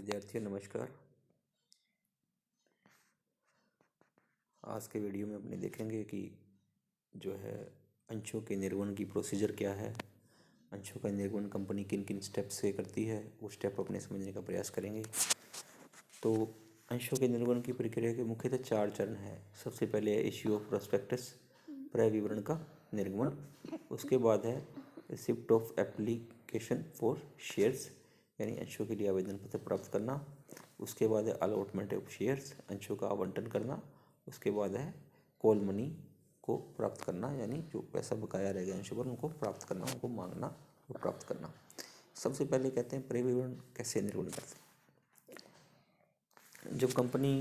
विद्यार्थियों नमस्कार। आज के वीडियो में अपने देखेंगे कि जो है अंशों के निर्गमन की प्रोसीजर क्या है, अंशों का निर्गमन कंपनी किन किन स्टेप से करती है, वो स्टेप अपने समझने का प्रयास करेंगे। तो अंशों के निर्गमन की प्रक्रिया के मुख्यतः 4 चरण है। सबसे पहले है इश्यू ऑफ प्रोस्पेक्टस, क्रय विवरण का निर्गमन। उसके बाद है receipt of application for shares, यानी अंशों के लिए आवेदन पत्र प्राप्त करना। उसके बाद है अलॉटमेंट ऑफ शेयर्स, अंशों का आवंटन करना। उसके बाद है कॉल मनी को प्राप्त करना, यानी जो पैसा बकाया रह गया अंशों पर उनको प्राप्त करना, उनको मांगना और प्राप्त करना। सबसे पहले कहते हैं क्रय विवरण कैसे निर्गमन करते हैं। जब कंपनी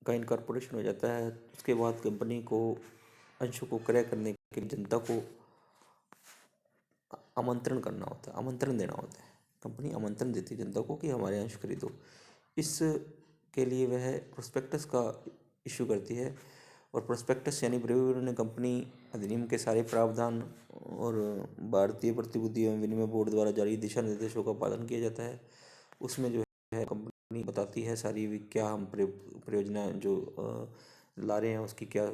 का इनकॉर्पोरेशन हो जाता है उसके बाद कंपनी को अंशों को क्रय करने के लिए जनता को आमंत्रण करना होता है, आमंत्रण देना होता है। कंपनी आमंत्रण देती है जनता को कि हमारे अंश खरीदो। इसके लिए वह प्रोस्पेक्टस का इशू करती है, और प्रोस्पेक्टस यानी क्रय विवरण कंपनी अधिनियम के सारे प्रावधान और भारतीय प्रतिभूति एवं विनिमय बोर्ड द्वारा जारी दिशा निर्देशों का पालन किया जाता है। उसमें जो है कंपनी बताती है सारी क्या हम परियोजना जो ला रहे हैं उसकी क्या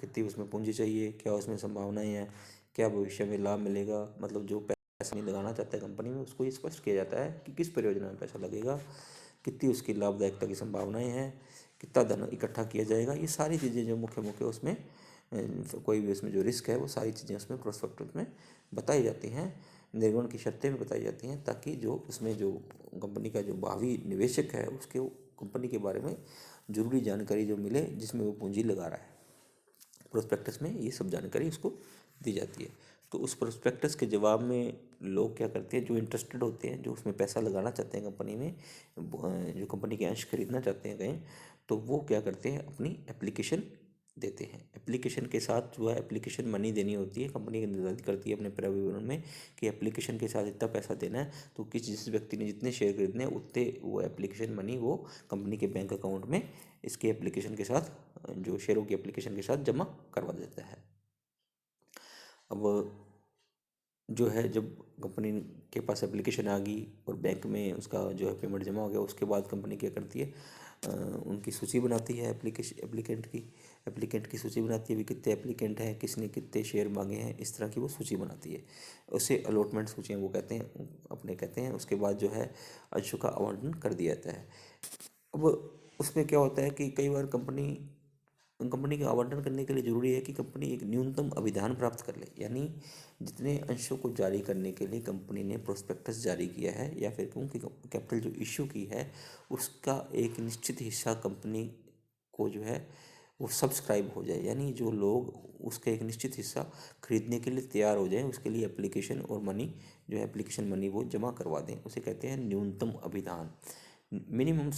कितनी उसमें पूंजी चाहिए, क्या उसमें संभावनाएं हैं, क्या भविष्य में लाभ मिलेगा। मतलब जो पैसा नहीं लगाना चाहता है कंपनी में उसको ये स्पष्ट किया जाता है कि किस परियोजना में पैसा लगेगा, कितनी उसकी लाभदायकता की संभावनाएं हैं, कितना धन इकट्ठा किया जाएगा। ये सारी चीज़ें जो मुख्य मुख्य उसमें कोई भी उसमें जो रिस्क है वो सारी चीज़ें उसमें प्रोस्पेक्टस में बताई जाती हैं, निर्गमन की शर्तें भी बताई जाती हैं, ताकि जो उसमें जो कंपनी का जो भावी निवेशक है उसके कंपनी के बारे में जरूरी जानकारी जो मिले जिसमें वो पूंजी लगा रहा है। प्रोस्पेक्टस में ये सब जानकारी उसको दी जाती है। तो उस प्रोस्पेक्टस के जवाब में लोग क्या करते हैं, जो इंटरेस्टेड होते हैं, जो उसमें पैसा लगाना चाहते हैं कंपनी में, जो कंपनी के अंश खरीदना चाहते हैं कहीं, तो वो क्या करते हैं अपनी एप्लीकेशन देते हैं। एप्लीकेशन के साथ जो है एप्लीकेशन मनी देनी होती है। कंपनी निर्धारित करती है अपने क्रय विवरण में कि एप्लीकेशन के साथ इतना पैसा देना है, तो जिस व्यक्ति ने जितने शेयर खरीदने हैं उतने वो एप्लीकेशन मनी वो कंपनी के बैंक अकाउंट में इसके एप्लीकेशन के साथ, जो शेयरों की एप्लीकेशन के साथ जमा करवा देता है। अब जो है जब कंपनी के पास एप्लीकेशन आ गई और बैंक में उसका जो है पेमेंट जमा हो गया, उसके बाद कंपनी क्या करती है, उनकी सूची बनाती है एप्लीकेंट की सूची बनाती है, भी कितने एप्लीकेंट हैं, किसने कितने शेयर मांगे हैं, इस तरह की वो सूची बनाती है। उसे अलॉटमेंट सूचियाँ वो कहते हैं, अपने कहते हैं। उसके बाद जो है अंशों का आवंटन कर दिया जाता है। अब उसमें क्या होता है कि कई बार कंपनी का आवंटन करने के लिए ज़रूरी है कि कंपनी एक न्यूनतम अभिधान प्राप्त कर ले, यानी जितने अंशों को जारी करने के लिए कंपनी ने प्रोस्पेक्टस जारी किया है या फिर क्योंकि कैपिटल जो इशू की है उसका एक निश्चित हिस्सा कंपनी को जो है वो सब्सक्राइब हो जाए, यानी जो लोग उसका एक निश्चित हिस्सा खरीदने के लिए तैयार हो जाए, उसके लिए एप्लीकेशन और मनी जो है एप्लीकेशन मनी वो जमा करवा दें, उसे कहते हैं न्यूनतम अभिधान। मिनिमम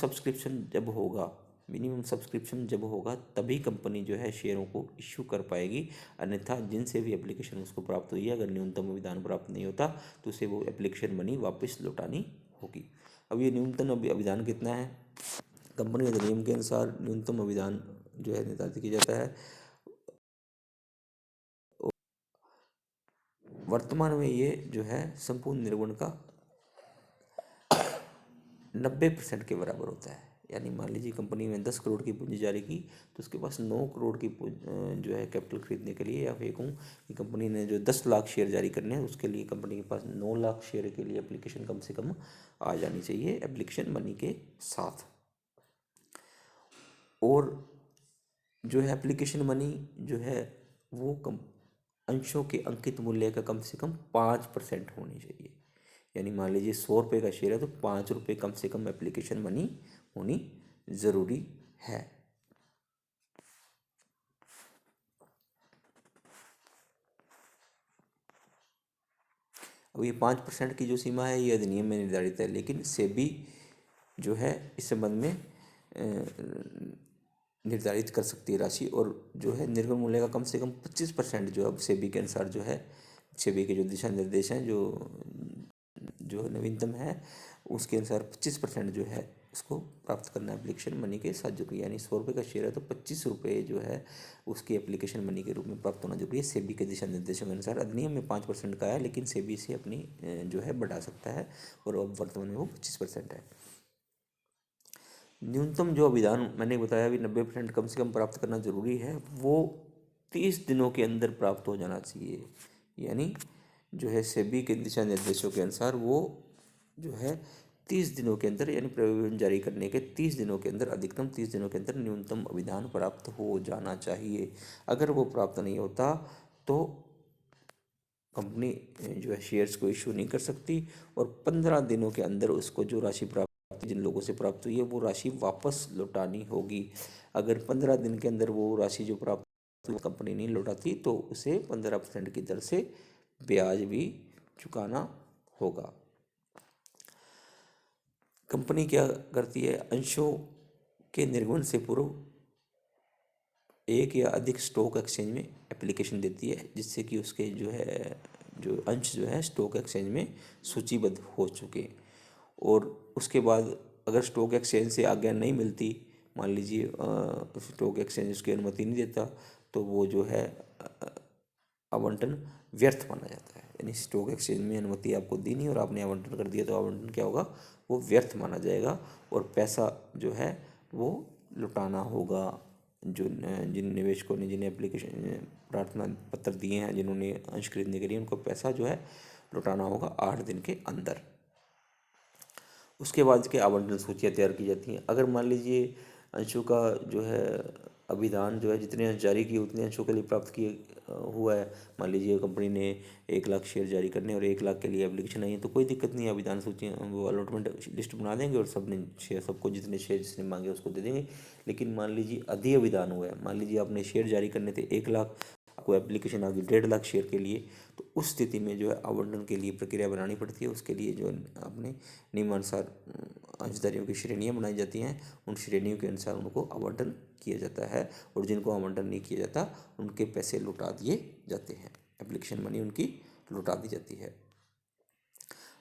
सब्सक्रिप्शन जब होगा तभी कंपनी जो है शेयरों को इश्यू कर पाएगी, अन्यथा जिनसे भी एप्लीकेशन उसको प्राप्त हुई है अगर न्यूनतम अभिधान प्राप्त नहीं होता तो उसे वो एप्लीकेशन मनी वापस लौटानी होगी। अब ये न्यूनतम अभिधान कितना है, कंपनी अधिनियम के अनुसार न्यूनतम अभिधान जो है निर्धारित किया जाता है। वर्तमान में ये जो है संपूर्ण निर्गमन का 90% के बराबर होता है। यानी मान लीजिए कंपनी में 10 करोड़ की पूंजी जारी की तो उसके पास 9 करोड़ की जो है कैपिटल खरीदने के लिए, या फिर कहूँ कि कंपनी ने जो 10 लाख शेयर जारी करने हैं उसके लिए कंपनी के पास 9 लाख शेयर के लिए एप्लीकेशन कम से कम आ जानी चाहिए एप्लीकेशन मनी के साथ। और जो है एप्लीकेशन मनी जो है वो अंशों के अंकित मूल्य का कम से कम 5% होनी चाहिए। यानी मान लीजिए 100 रुपये का शेयर है तो 5 रुपये कम से कम एप्लीकेशन मनी होनी ज़रूरी है। अब ये 5% की जो सीमा है ये अधिनियम में निर्धारित है, लेकिन सेबी जो है इस संबंध में निर्धारित कर सकती है राशि, और जो है निर्गम मूल्य का कम से कम 25% जो अब सेबी के अनुसार जो है, सेबी के जो दिशा निर्देश हैं जो नवीनतम है उसके अनुसार 25% जो है उसको प्राप्त करना एप्लीकेशन मनी के साथ जरूरी है। यानी 100 रुपये का शेयर है तो 25 रुपये जो है उसकी एप्लीकेशन मनी के रूप में प्राप्त होना जरूरी है। सेबी के दिशा निर्देशों के अनुसार अधिनियम में 5% का है, लेकिन सेबी से अपनी जो है बढ़ा सकता है, और अब वर्तमान में वो 25% है। न्यूनतम जो अभिदान मैंने बताया अभी 90% कम से कम प्राप्त करना जरूरी है, वो 30 दिनों के अंदर प्राप्त हो जाना चाहिए। यानी जो है सेबी के दिशा निर्देशों के अनुसार वो जो है 30 दिनों के अंदर, यानी प्रयोजन जारी करने के 30 दिनों के अंदर, अधिकतम 30 दिनों के अंदर न्यूनतम अभिदान प्राप्त हो जाना चाहिए। अगर वो प्राप्त नहीं होता तो कंपनी जो है शेयर्स को इशू नहीं कर सकती, और 15 दिनों के अंदर उसको जो राशि प्राप्त जिन लोगों से प्राप्त हुई है वो राशि वापस लौटानी होगी। अगर 15 दिन के अंदर वो राशि जो प्राप्त हुई कंपनी नहीं लौटाती तो उसे 15% की दर से ब्याज भी चुकाना होगा। कंपनी क्या करती है, अंशों के निर्गमन से पूर्व एक या अधिक स्टॉक एक्सचेंज में एप्लीकेशन देती है, जिससे कि उसके जो अंश जो है स्टॉक एक्सचेंज में सूचीबद्ध हो चुके। और उसके बाद अगर स्टॉक एक्सचेंज से आज्ञा नहीं मिलती, मान लीजिए स्टॉक एक्सचेंज उसकी अनुमति नहीं देता, तो वो जो है आवंटन व्यर्थ माना जाता है। यानी स्टॉक एक्सचेंज में अनुमति आपको दी नहीं और आपने आवंटन कर दिया, तो आवंटन क्या होगा, वो व्यर्थ माना जाएगा, और पैसा जो है वो लौटाना होगा। जो जिन निवेशकों ने जिन्हें एप्लीकेशन प्रार्थना पत्र दिए हैं, जिन्होंने अंश खरीदने के लिए, उनको पैसा जो है लौटाना होगा 8 दिन के अंदर। उसके बाद के आवंटन सूचियाँ तैयार की जाती हैं। अगर मान लीजिए अंशों का जो है अभिदान जो है जितने अंश जारी किए उतने अंशों के लिए प्राप्त किए हुआ है। मान लीजिए कंपनी ने 1 लाख शेयर जारी करने और 1 लाख के लिए एप्लीकेशन आई है, तो कोई दिक्कत नहीं है, अभिदान सूची वो अलॉटमेंट लिस्ट बना देंगे और सबने शेयर, सबको जितने शेयर जिसने मांगे उसको दे देंगे। लेकिन मान लीजिए अधि अभिदान हुआ है, मान लीजिए आपने शेयर जारी करने थे 1 लाख, आपको एप्लीकेशन आ गई 1.5 लाख शेयर के लिए, तो उस स्थिति में जो है आवंटन के लिए प्रक्रिया बनानी पड़ती है। उसके लिए जो अपने नियमानुसार अंशधारियों की श्रेणियाँ बनाई जाती हैं, उन श्रेणियों के अनुसार उनको आवंटन किया जाता है, और जिनको आवंटन नहीं किया जाता उनके पैसे लौटा दिए जाते हैं, एप्लीकेशन मनी उनकी लौटा दी जाती है।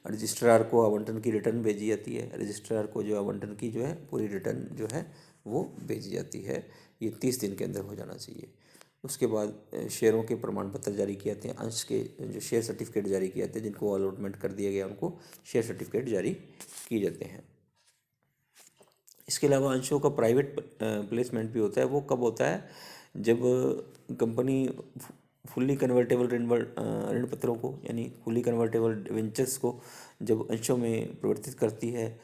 रजिस्ट्रार को आवंटन की रिटर्न भेजी जाती है, रजिस्ट्रार को जो आवंटन की जो है पूरी रिटर्न जो है वो भेजी जाती है। ये 30 दिन के अंदर हो जाना चाहिए। उसके बाद शेयरों के प्रमाण पत्र जारी किए जाते हैं, अंश के जो शेयर सर्टिफिकेट जारी किए जाते हैं, जिनको अलॉटमेंट कर दिया गया उनको शेयर सर्टिफिकेट जारी किए जाते हैं। इसके अलावा अंशों का प्राइवेट प्लेसमेंट भी होता है। वो कब होता है, जब कंपनी फुल्ली कन्वर्टेबल ऋण पत्रों को, यानी फुल्ली कन्वर्टेबल वेंचर्स को जब अंशों में परिवर्तित करती है,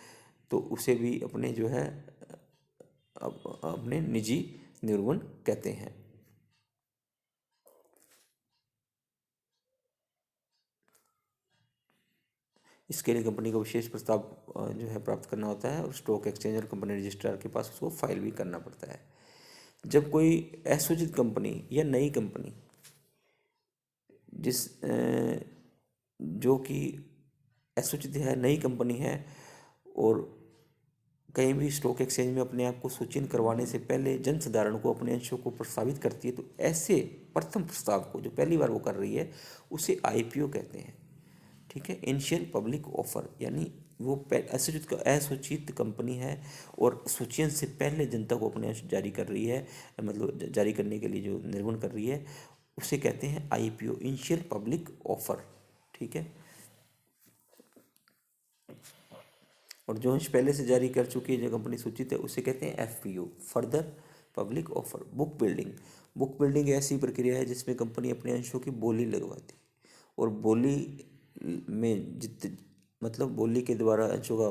तो उसे भी अपने जो है अपने निजी निर्गमन कहते हैं। इसके लिए कंपनी को विशेष प्रस्ताव जो है प्राप्त करना होता है, और स्टॉक एक्सचेंज और कंपनी रजिस्ट्रार के पास उसको फाइल भी करना पड़ता है। जब कोई असूचित कंपनी या नई कंपनी जिस जो कि असूचित है, नई कंपनी है, और कहीं भी स्टॉक एक्सचेंज में अपने आप को सूचीन करवाने से पहले जनसाधारण को अपने अंशों को प्रस्तावित करती है, तो ऐसे प्रथम प्रस्ताव को जो पहली बार वो कर रही है उसे आईपीओ कहते हैं। ठीक है, इनिशियल पब्लिक ऑफर, यानी वो असूचित कंपनी है और सूचीन से पहले जनता को अपने अंश जारी कर रही है, मतलब जारी करने के लिए जो निर्गमन कर रही है, उसे कहते हैं आईपीओ, इनिशियल पब्लिक ऑफर। ठीक है, और जो अंश पहले से जारी कर चुकी है जो कंपनी सूचित है उसे कहते हैं FPO, further public offer. Book building, book building ऐसी प्रक्रिया है जिसमें कंपनी अपने अंशों की बोली लगवाती है, और बोली में मतलब बोली के द्वारा अंशों का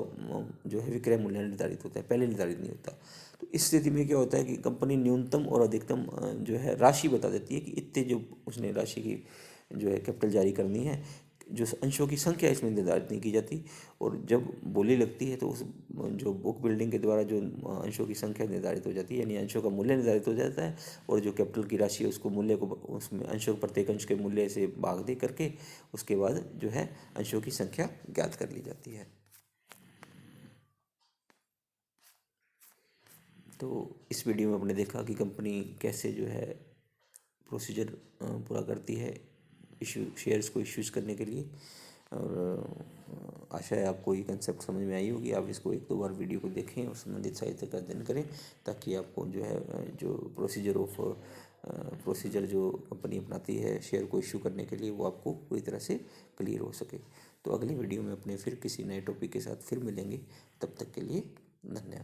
जो है विक्रय मूल्य निर्धारित होता है, पहले निर्धारित नहीं होता। तो इस स्थिति में क्या होता है कि कंपनी न्यूनतम और अधिकतम जो है राशि बता देती है कि इतने जो उसने राशि की जो है कैपिटल जारी करनी है, जो अंशों की संख्या इसमें निर्धारित नहीं की जाती। और जब बोली लगती है तो उस जो बुक बिल्डिंग के द्वारा जो अंशों की संख्या निर्धारित हो जाती है, यानी अंशों का मूल्य निर्धारित हो जाता है, और जो कैपिटल की राशि है उसको मूल्य को उसमें अंशों प्रत्येक अंश के मूल्य से भाग दे करके उसके बाद जो है अंशों की संख्या ज्ञात कर ली जाती है। तो इस वीडियो में आपने देखा कि कंपनी कैसे जो है प्रोसीजर पूरा करती है शेयर्स को इश्यूज करने के लिए, और आशा है आपको ये कंसेप्ट समझ में आई होगी। आप इसको 1-2 बार वीडियो को देखें और संबंधित साहित्य का अध्ययन करें, ताकि आपको जो है जो प्रोसीजर जो कंपनी अपनाती है शेयर को इश्यू करने के लिए, वो आपको पूरी तरह से क्लियर हो सके। तो अगली वीडियो में अपने फिर किसी नए टॉपिक के साथ फिर मिलेंगे, तब तक के लिए धन्यवाद।